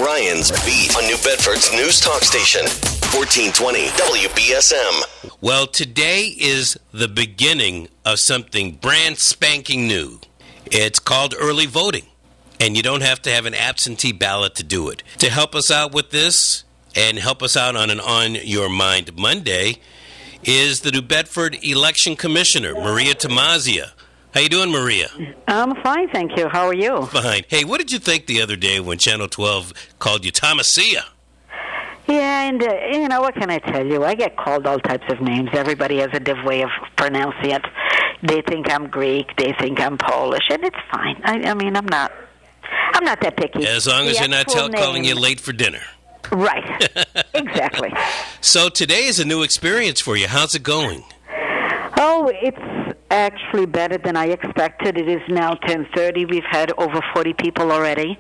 Ryan's Beat on New Bedford's News Talk Station, 1420 WBSM. Well, today is the beginning of something brand spanking new. It's called early voting, and you don't have to have an absentee ballot to do it. To help us out with this and help us out on an On Your Mind Monday is the New Bedford Election Commissioner, Maria Tomasia. How you doing, Maria? I'm fine, thank you. How are you? Fine. Hey, what did you think the other day when Channel 12 called you Tomasia? Yeah, and what can I tell you? I get called all types of names. Everybody has a different way of pronouncing it. They think I'm Greek. They think I'm Polish, and it's fine. I mean, I'm not that picky. As long as you're not calling you late for dinner. Right. Exactly. So today is a new experience for you. How's it going? Oh, it's actually better than I expected. It is now 10:30. We've had over 40 people already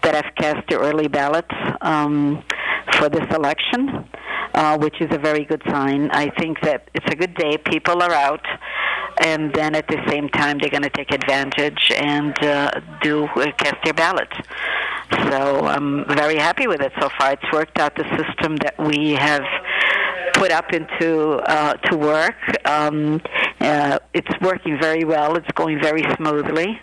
that have cast their early ballots for this election, which is a very good sign. I think that it's a good day. People are out, and then at the same time they're going to take advantage and cast their ballots. So I'm very happy with it so far. It's worked out the system that we have put up into to work. It's working very well. It's going very smoothly.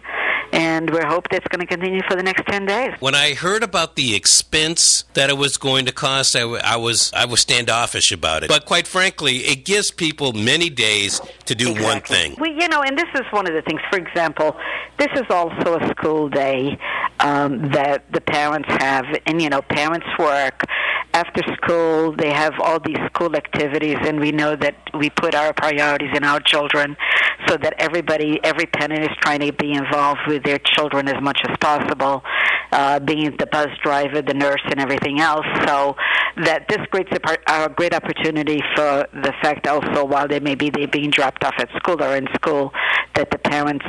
And we hope that's going to continue for the next 10 days. When I heard about the expense that it was going to cost, I was standoffish about it. But quite frankly, it gives people many days to do one thing. Well, and this is one of the things. For example, this is also a school day that the parents have. And, parents work. After school, they have all these school activities, and we know that we put our priorities in our children so that every parent is trying to be involved with their children as much as possible, being the bus driver, the nurse, and everything else. So that this creates a great opportunity for the fact also while they're being dropped off at school or in school, that the parents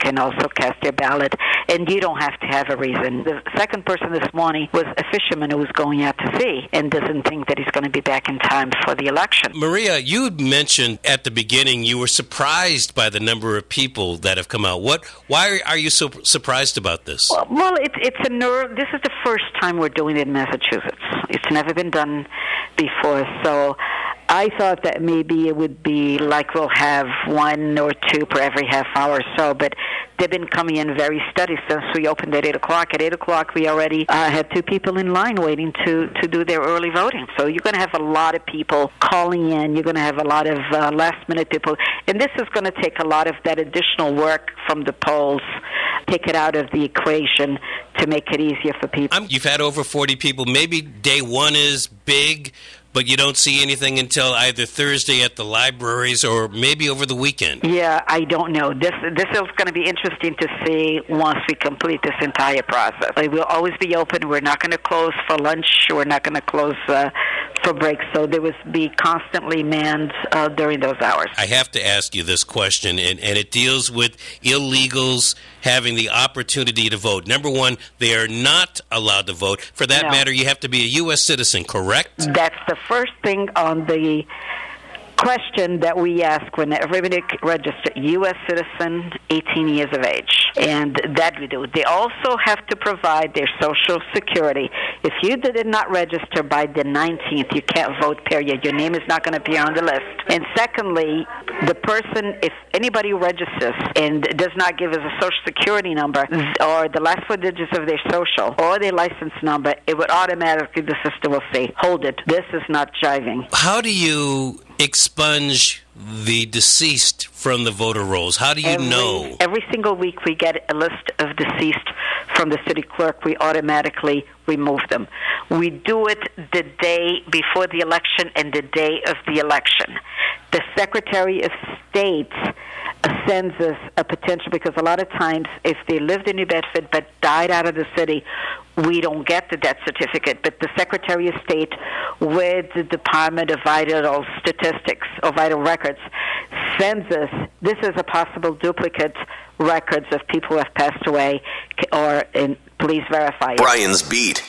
can also cast their ballot, and you don't have to have a reason. The second person this morning was a fisherman who was going out to sea and doesn't think that he's going to be back in time for the election. Maria, you mentioned at the beginning you were surprised by the number of people that have come out. Why are you so surprised about this? Well, this is the first time we're doing it in Massachusetts. It's never been done before, so I thought that maybe it would be like we'll have one or two per every half hour or so, but they've been coming in very steady since we opened at 8 o'clock. At 8 o'clock, we already had two people in line waiting to do their early voting. So you're going to have a lot of people calling in. You're going to have a lot of last-minute people. And this is going to take a lot of that additional work from the polls, take it out of the equation to make it easier for people. You've had over 40 people. Maybe day one is big, but you don't see anything until either Thursday at the libraries or maybe over the weekend. Yeah, I don't know. This is going to be interesting to see once we complete this entire process. We'll always be open. We're not going to close for lunch. We're not going to close for breaks. So there will be constantly manned during those hours. I have to ask you this question, and it deals with illegals having the opportunity to vote. Number one, they are not allowed to vote. For that matter, you have to be a U.S. citizen, correct? That's the first thing on the question that we ask when everybody registers, U.S. citizen, 18 years of age. And that we do. They also have to provide their Social Security. If you did not register by the 19th, you can't vote, period. Your name is not going to appear on the list. And secondly, the person, if anybody registers and does not give us a Social Security number or the last four digits of their social or their license number, it would automatically, the system will say, hold it, this is not jiving. How do you expunge the deceased from the voter rolls? How do you know? Every single week we get a list of deceased from the city clerk. We automatically remove them. We do it the day before the election and the day of the election. The Secretary of State sends us a potential, because a lot of times if they lived in New Bedford but died out of the city, we don't get the death certificate. But the Secretary of State with the Department of Vital Statistics or Vital Records sends us, this is a possible duplicate records of people who have passed away, or please verify it. Brian's Beat.